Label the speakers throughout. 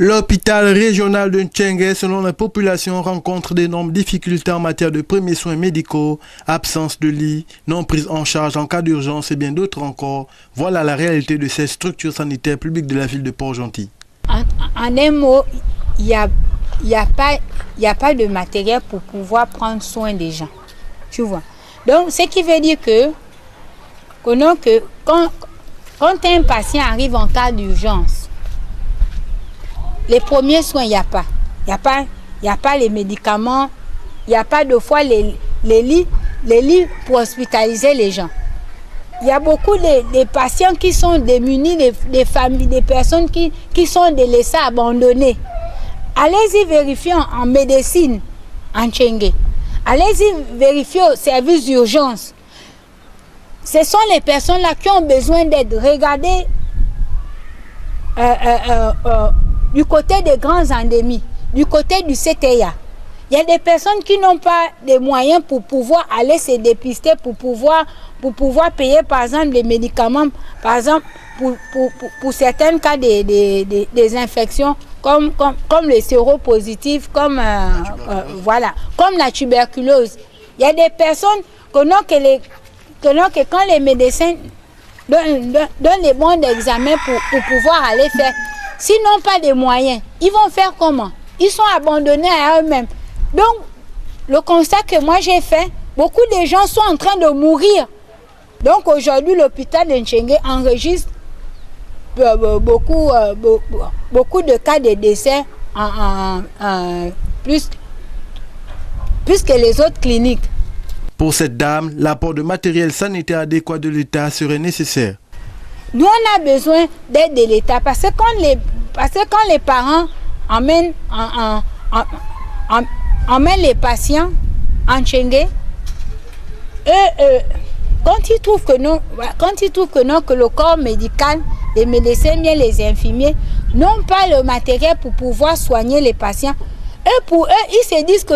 Speaker 1: L'hôpital régional de Ntchengue, selon la population, rencontre d'énormes difficultés en matière de premiers soins médicaux, absence de lits, non prise en charge en cas d'urgence et bien d'autres encore. Voilà la réalité de ces structures sanitaires publiques de la ville de Port-Gentil.
Speaker 2: En un mot, il n'y a pas de matériel pour pouvoir prendre soin des gens. Tu vois. Donc, ce qui veut dire que quand un patient arrive en cas d'urgence, les premiers soins, il n'y a pas. Il n'y a pas les médicaments, il n'y a pas de fois les lits pour hospitaliser les gens. Il y a beaucoup de patients qui sont démunis, des familles, des personnes qui sont délaissées, abandonnées. Allez-y vérifier en médecine, en Ntchengue. Allez-y vérifier au service d'urgence. Ce sont les personnes-là qui ont besoin d'aide. Regardez du côté des grands endémies, du côté du CTIA. Il y a des personnes qui n'ont pas les moyens pour pouvoir aller se dépister, pour pouvoir payer par exemple des médicaments, par exemple pour certains cas des infections comme les séropositifs, comme la tuberculose. Il y a des personnes que quand les médecins donnent les bons d'examen pour pouvoir aller faire, s'ils n'ont pas de moyens, ils vont faire comment? Ils sont abandonnés à eux-mêmes. Donc, le constat que moi j'ai fait, beaucoup de gens sont en train de mourir. Donc aujourd'hui, l'hôpital de Ntchengue enregistre beaucoup de cas de décès plus que les autres cliniques.
Speaker 1: Pour cette dame, l'apport de matériel sanitaire adéquat de l'État serait nécessaire.
Speaker 2: Nous, on a besoin d'aide de l'État parce que quand les parents emmènent les patients en Ntchengue, quand ils trouvent que le corps médical, les médecins, bien les infirmiers, n'ont pas le matériel pour pouvoir soigner les patients, pour eux, ils se disent que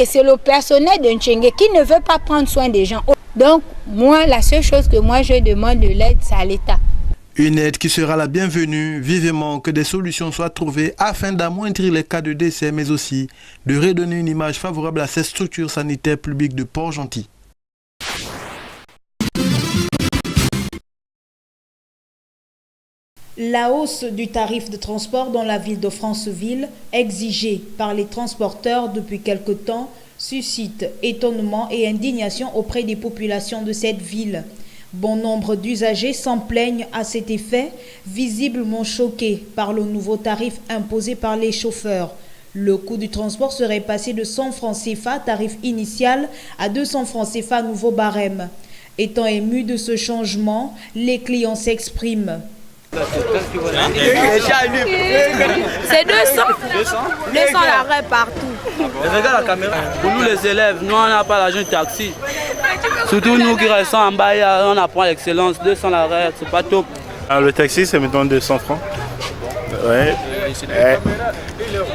Speaker 2: c'est le personnel de Ntchengue qui ne veut pas prendre soin des gens. Donc, moi, la seule chose que moi je demande de l'aide, c'est à l'État.
Speaker 1: Une aide qui sera la bienvenue, vivement que des solutions soient trouvées afin d'amoindrir les cas de décès, mais aussi de redonner une image favorable à ces structures sanitaires publiques de Port-Gentil.
Speaker 3: La hausse du tarif de transport dans la ville de Franceville, exigée par les transporteurs depuis quelque temps, suscite étonnement et indignation auprès des populations de cette ville. Bon nombre d'usagers s'en plaignent à cet effet, visiblement choqués par le nouveau tarif imposé par les chauffeurs. Le coût du transport serait passé de 100 francs CFA, tarif initial, à 200 francs CFA, nouveau barème. Étant émus de ce changement, les clients s'expriment.
Speaker 4: C'est 200 l'arrêt partout.
Speaker 5: Regarde la caméra. Pour nous les élèves, nous on n'a pas l'argent de taxi. Surtout nous qui restons en bas, on apprend l'excellence. 200 l'arrêt, c'est pas top.
Speaker 6: Le taxi, c'est maintenant 200 francs. Ouais.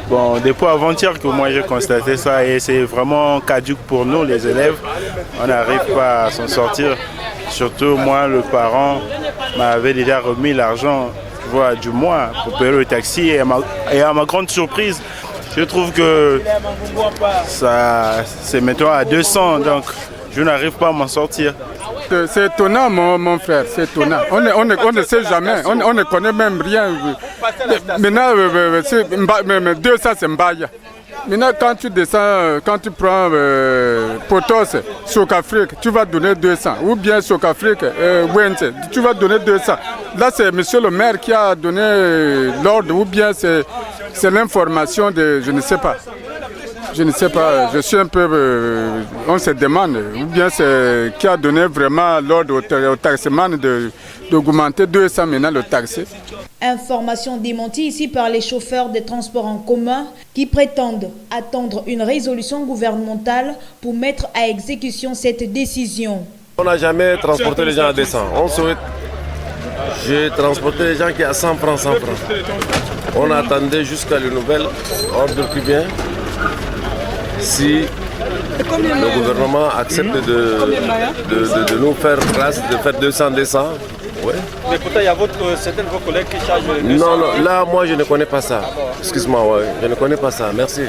Speaker 6: Bon, depuis avant-hier que moi j'ai constaté ça et c'est vraiment caduc pour nous les élèves. On n'arrive pas à s'en sortir. Surtout moi, le parent m'avait déjà remis l'argent du mois pour payer le taxi et à ma grande surprise, je trouve que ça c'est maintenant à 200, donc je n'arrive pas à m'en sortir.
Speaker 7: C'est étonnant mon frère, c'est étonnant. On ne sait jamais, on ne connaît même rien. Maintenant, 200 c'est Mbaya. Maintenant, quand tu descends, quand tu prends Potos, Socafrique, tu vas donner 200. Ou bien Socafrique, Wente, tu vas donner 200. Là, c'est monsieur le maire qui a donné l'ordre, ou bien c'est l'information de... Je ne sais pas. Je ne sais pas, je suis un peu... on se demande, ou bien c'est qui a donné vraiment l'ordre au taximan d'augmenter 200 maintenant le taxi.
Speaker 3: Information démentie ici par les chauffeurs des transports en commun qui prétendent attendre une résolution gouvernementale pour mettre à exécution cette décision.
Speaker 8: On n'a jamais transporté les gens à 200. On souhaite... J'ai transporté les gens qui à 100 francs, 100 francs. On attendait jusqu'à la nouvelle ordre plus bien. Si le gouvernement accepte de nous faire grâce, de faire 200, Ouais.
Speaker 9: Mais pourtant, il y a certains de vos collègues qui chargent les 200.
Speaker 8: Non, là, moi, je ne connais pas ça. Excuse-moi, ouais, je ne connais pas ça. Merci.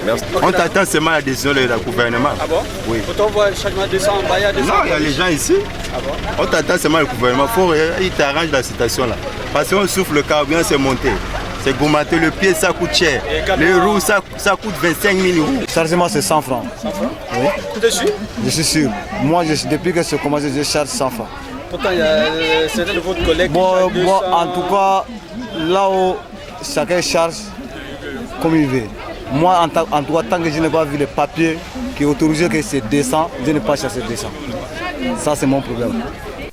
Speaker 8: Merci.
Speaker 10: On t'attend seulement la décision du gouvernement.
Speaker 9: Ah bon?
Speaker 10: Oui.
Speaker 9: Pourtant, on voit le changement de 200 en Baya, 200.
Speaker 10: Non, il y a les gens ici.
Speaker 9: Ah bon?
Speaker 10: On t'attend seulement le gouvernement. Il t'arrange la situation là. Parce qu'on souffle le carburant, c'est monté. C'est augmenté, le pied ça coûte cher. Les roues ça coûte 25 000 euros.
Speaker 11: Chargement c'est 100 francs.
Speaker 9: 100 francs?
Speaker 11: Oui.
Speaker 9: Tu es sûr?
Speaker 11: Je suis sûr. Moi depuis que j'ai commencé, je charge 100 francs.
Speaker 9: Pourtant il y a certains de vos collègues qui chargent 200.
Speaker 11: Moi en tout cas, là où chacun charge comme il veut. Moi en tout cas, tant que je n'ai pas vu le papier qui autorise que c'est 200, je n'ai pas cherché 200. Ça c'est mon problème.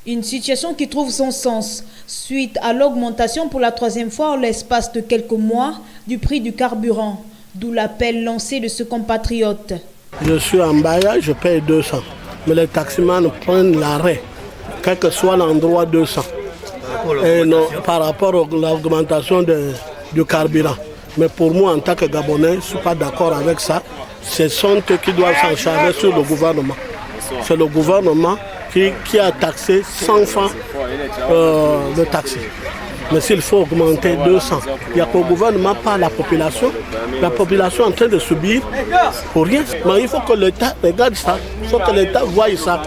Speaker 3: Une situation qui trouve son sens suite à l'augmentation pour la 3e fois en l'espace de quelques mois du prix du carburant, d'où l'appel lancé de ce compatriote.
Speaker 12: Je suis en Baya, je paye 200, mais les taximans prennent l'arrêt, quel que soit l'endroit 200. Et non, par rapport à l'augmentation du carburant. Mais pour moi, en tant que Gabonais, je ne suis pas d'accord avec ça. Ce sont eux qui doivent s'en charger sur le gouvernement. C'est le gouvernement qui a taxé 100 francs de taxi. Mais s'il faut augmenter 200, il n'y a qu'au gouvernement, pas la population. La population est en train de subir pour rien. Mais il faut que l'État regarde ça, il faut que l'État voie ça.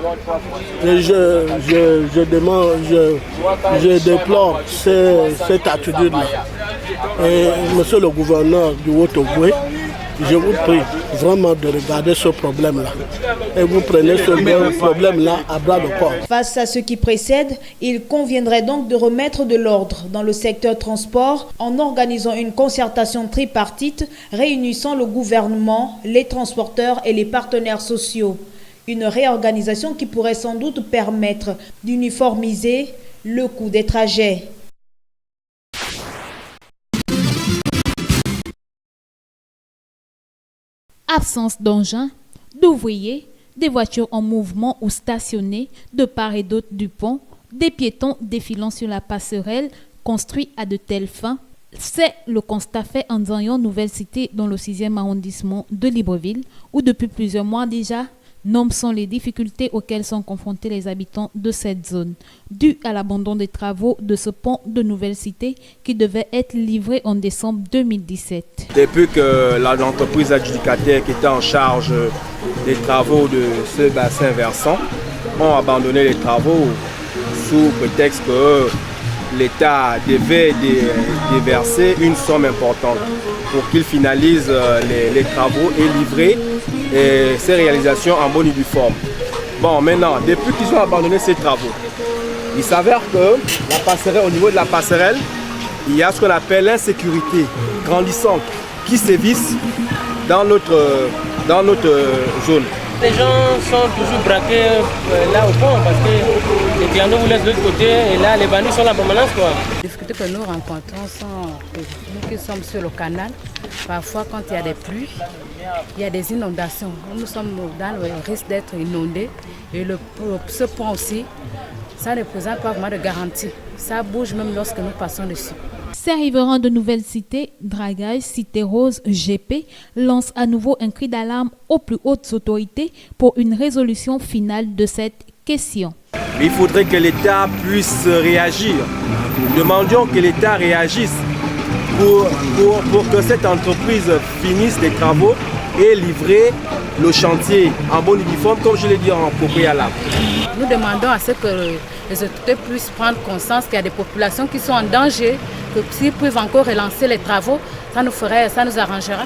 Speaker 12: Et je déplore cette attitude-là. Et monsieur le gouverneur du Haut-Ogooué, je vous prie vraiment de regarder ce problème-là. Et vous prenez ce problème-là à bras le corps.
Speaker 3: Face à ce qui précède, il conviendrait donc de remettre de l'ordre dans le secteur transport en organisant une concertation tripartite réunissant le gouvernement, les transporteurs et les partenaires sociaux. Une réorganisation qui pourrait sans doute permettre d'uniformiser le coût des trajets.
Speaker 13: Absence d'engins, d'ouvriers, des voitures en mouvement ou stationnées de part et d'autre du pont, des piétons défilant sur la passerelle construite à de telles fins. C'est le constat fait en Zanyon, Nouvelle Cité, dans le 6e arrondissement de Libreville, où depuis plusieurs mois déjà, nombreuses sont les difficultés auxquelles sont confrontés les habitants de cette zone, dû à l'abandon des travaux de ce pont de Nouvelle Cité qui devait être livré en décembre 2017.
Speaker 14: Depuis que l'entreprise adjudicataire qui était en charge des travaux de ce bassin versant ont abandonné les travaux sous prétexte que l'État devait déverser une somme importante pour qu'il finalise les travaux et livrer ces réalisations en bonne et due forme. Bon, maintenant, depuis qu'ils ont abandonné ces travaux, il s'avère que la passerelle, au niveau de la passerelle, il y a ce qu'on appelle l'insécurité grandissante qui sévisse dans notre zone.
Speaker 15: Les gens sont toujours braqués là au pont parce que les clients vous laissent de l'autre côté et là les bandits sont là en permanence.
Speaker 16: Les difficultés que nous rencontrons sont nous qui sommes sur le canal. Parfois quand il y a des pluies, il y a des inondations. Nous sommes dans le risque d'être inondés et ce pont aussi, ça ne présente pas vraiment de garantie. Ça bouge même lorsque nous passons dessus.
Speaker 13: Ces riverains de Nouvelle Cité, Dragage, Cité Rose, GP, lancent à nouveau un cri d'alarme aux plus hautes autorités pour une résolution finale de cette question.
Speaker 14: Il faudrait que l'État puisse réagir. Nous demandions que l'État réagisse pour que cette entreprise finisse les travaux et livrer le chantier en bonne uniforme, comme je l'ai dit en préalable.
Speaker 16: Nous demandons à ce que les autorités puissent prendre conscience qu'il y a des populations qui sont en danger, que s'ils peuvent encore relancer les travaux, ça nous arrangera.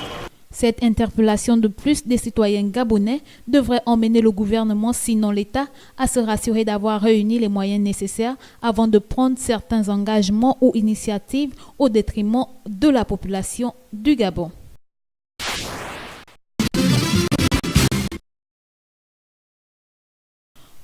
Speaker 13: Cette interpellation de plus des citoyens gabonais devrait emmener le gouvernement, sinon l'État, à se rassurer d'avoir réuni les moyens nécessaires avant de prendre certains engagements ou initiatives au détriment de la population du Gabon.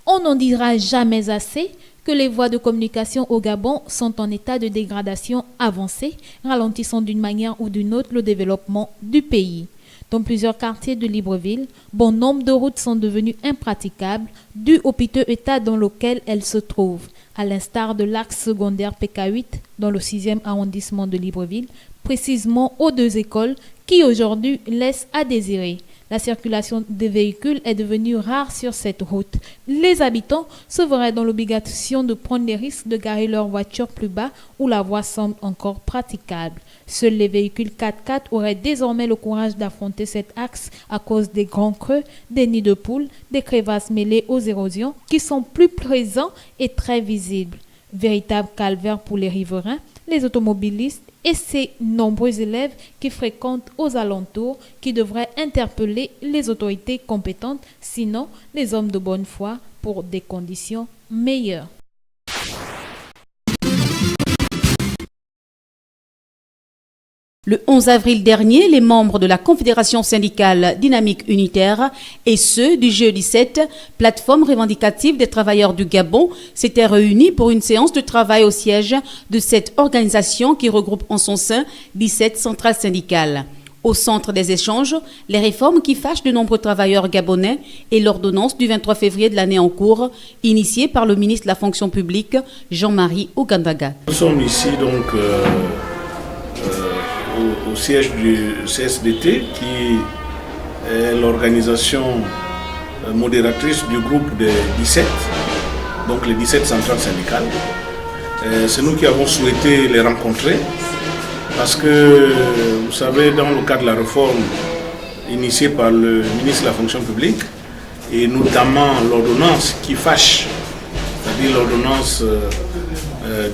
Speaker 13: On n'en dira jamais assez que les voies de communication au Gabon sont en état de dégradation avancée, ralentissant d'une manière ou d'une autre le développement du pays. Dans plusieurs quartiers de Libreville, bon nombre de routes sont devenues impraticables dû au piteux état dans lequel elles se trouvent, à l'instar de l'axe secondaire PK8 dans le 6e arrondissement de Libreville, précisément aux 2 écoles qui aujourd'hui laissent à désirer. La circulation des véhicules est devenue rare sur cette route. Les habitants se verraient dans l'obligation de prendre les risques de garer leur voiture plus bas où la voie semble encore praticable. Seuls les véhicules 4x4 auraient désormais le courage d'affronter cet axe à cause des grands creux, des nids de poules, des crevasses mêlées aux érosions qui sont plus présents et très visibles. Véritable calvaire pour les riverains, les automobilistes et ces nombreux élèves qui fréquentent aux alentours qui devraient interpeller les autorités compétentes, sinon les hommes de bonne foi pour des conditions meilleures.
Speaker 17: Le 11 avril dernier, les membres de la Confédération syndicale dynamique unitaire et ceux du G17, plateforme revendicative des travailleurs du Gabon, s'étaient réunis pour une séance de travail au siège de cette organisation qui regroupe en son sein 17 centrales syndicales. Au centre des échanges, les réformes qui fâchent de nombreux travailleurs gabonais et l'ordonnance du 23 février de l'année en cours, initiée par le ministre de la fonction publique, Jean-Marie Ogandaga.
Speaker 18: Nous sommes ici donc au siège du CSDT, qui est l'organisation modératrice du groupe des 17, donc les 17 centrales syndicales. C'est nous qui avons souhaité les rencontrer parce que, vous savez, dans le cadre de la réforme initiée par le ministre de la fonction publique, et notamment l'ordonnance qui fâche, c'est-à-dire l'ordonnance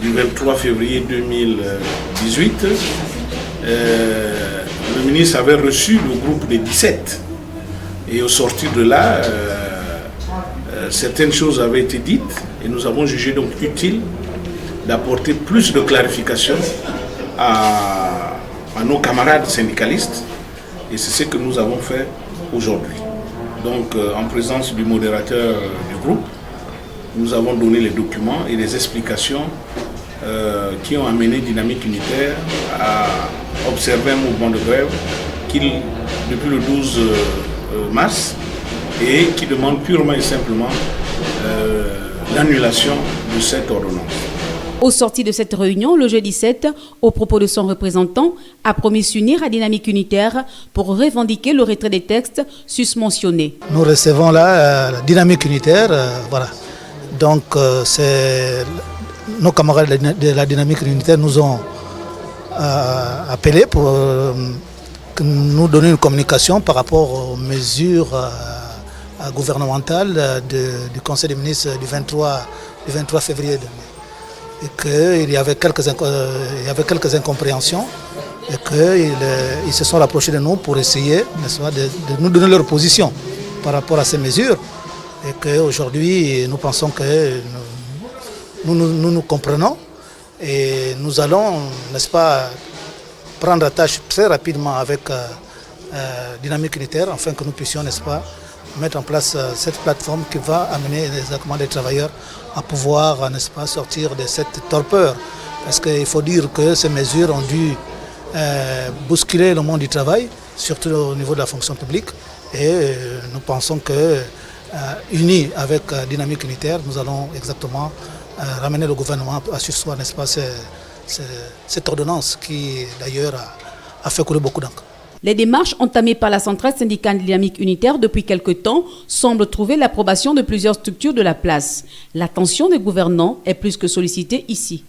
Speaker 18: du 23 février 2018, le ministre avait reçu le groupe des 17 et au sortir de là, certaines choses avaient été dites et nous avons jugé donc utile d'apporter plus de clarification à nos camarades syndicalistes et c'est ce que nous avons fait aujourd'hui. Donc en présence du modérateur du groupe, nous avons donné les documents et les explications qui ont amené Dynamique Unitaire à observer un mouvement de grève qui, depuis le 12 mars et qui demande purement et simplement l'annulation de cette ordonnance.
Speaker 17: Au sorti de cette réunion, le G17, au propos de son représentant, a promis s'unir à Dynamique Unitaire pour revendiquer le retrait des textes susmentionnés.
Speaker 19: Nous recevons là la Dynamique Unitaire, voilà. Donc c'est nos camarades de la Dynamique Unitaire nous ont appelé pour nous donner une communication par rapport aux mesures gouvernementales du Conseil des ministres du 23 février 2000. Et qu'il y avait quelques incompréhensions et qu'ils se sont rapprochés de nous pour essayer, n'est-ce pas, de nous donner leur position par rapport à ces mesures. Et qu'aujourd'hui, nous pensons que nous comprenons et nous allons, n'est-ce pas, prendre la tâche très rapidement avec Dynamique Unitaire afin que nous puissions, n'est-ce pas, mettre en place cette plateforme qui va amener exactement les travailleurs à pouvoir, n'est-ce pas, sortir de cette torpeur. Parce qu'il faut dire que ces mesures ont dû bousculer le monde du travail, surtout au niveau de la fonction publique. Et nous pensons que, unis avec Dynamique Unitaire, nous allons exactement ramener le gouvernement à sur soi, n'est-ce pas, cette ordonnance qui d'ailleurs a fait couler beaucoup d'encre.
Speaker 17: Les démarches entamées par la centrale syndicale Dynamique Unitaire depuis quelque temps semblent trouver l'approbation de plusieurs structures de la place. L'attention des gouvernants est plus que sollicitée ici.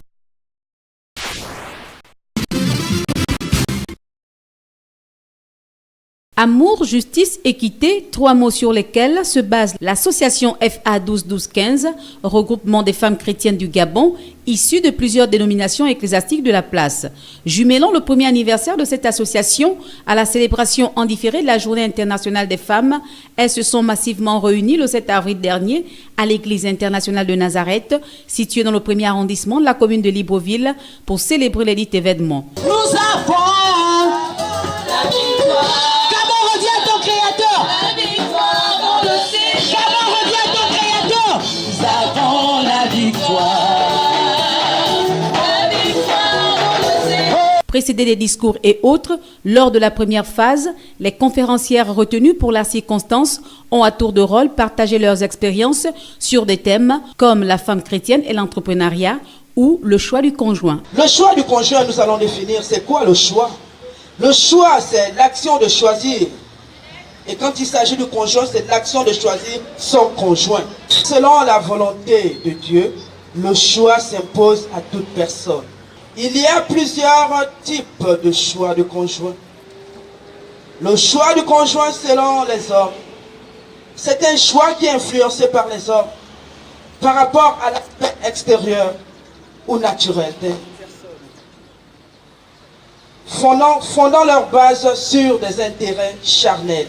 Speaker 17: Amour, justice, équité, 3 mots sur lesquels se base l'association FA 12-12-15, regroupement des femmes chrétiennes du Gabon, issue de plusieurs dénominations ecclésiastiques de la place. Jumelant le premier anniversaire de cette association à la célébration en différé de la Journée internationale des femmes, elles se sont massivement réunies le 7 avril dernier à l'église internationale de Nazareth, située dans le 1er arrondissement de la commune de Libreville, pour célébrer les dits événements.
Speaker 20: Nous avons la victoire.
Speaker 17: Précédés des discours et autres, lors de la première phase, les conférencières retenues pour la circonstance ont à tour de rôle partagé leurs expériences sur des thèmes comme la femme chrétienne et l'entrepreneuriat ou le choix du conjoint.
Speaker 20: Le choix du conjoint, nous allons définir, c'est quoi le choix? Le choix, c'est l'action de choisir Et quand il s'agit du conjoint, c'est l'action de choisir son conjoint. Selon la volonté de Dieu, le choix s'impose à toute personne. Il y a plusieurs types de choix de conjoint. Le choix du conjoint selon les hommes, c'est un choix qui est influencé par les hommes par rapport à l'aspect extérieur ou naturel d'eux. Fondant leur base sur des intérêts charnels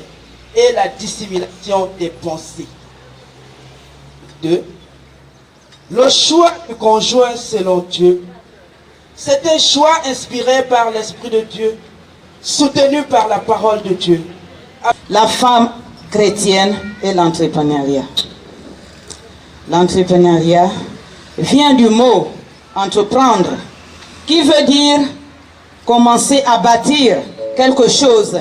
Speaker 20: et la dissimulation des pensées. 2. Le choix du conjoint selon Dieu, c'est un choix inspiré par l'Esprit de Dieu, soutenu par la parole de Dieu.
Speaker 21: La femme chrétienne et l'entrepreneuriat. L'entrepreneuriat vient du mot entreprendre, qui veut dire commencer à bâtir quelque chose,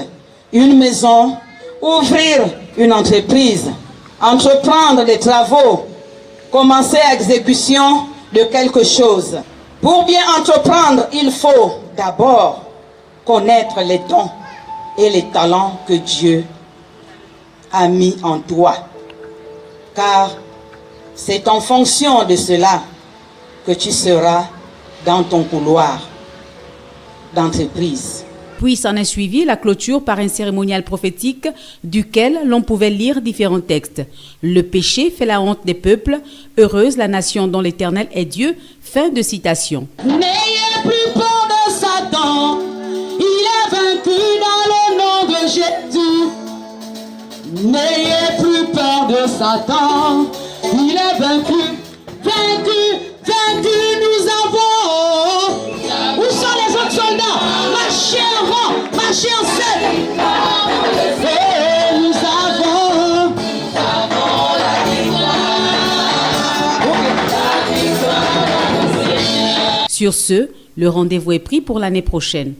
Speaker 21: une maison, ouvrir une entreprise, entreprendre des travaux, commencer à l'exécution de quelque chose. Pour bien entreprendre, il faut d'abord connaître les dons et les talents que Dieu a mis en toi. Car c'est en fonction de cela que tu seras dans ton couloir d'entreprise.
Speaker 17: Puis s'en est suivi la clôture par un cérémonial prophétique duquel l'on pouvait lire différents textes. Le péché fait la honte des peuples, heureuse la nation dont l'Éternel est Dieu. Fin de citation.
Speaker 20: N'ayez plus peur de Satan, il est vaincu dans le nom de Jésus. N'ayez plus peur de Satan, il est vaincu, vaincu nous avons. Où sont les autres soldats? Marchez en rang, marchez en scène. Et nous avons la victoire.
Speaker 17: Sur ce, le rendez-vous est pris pour l'année prochaine.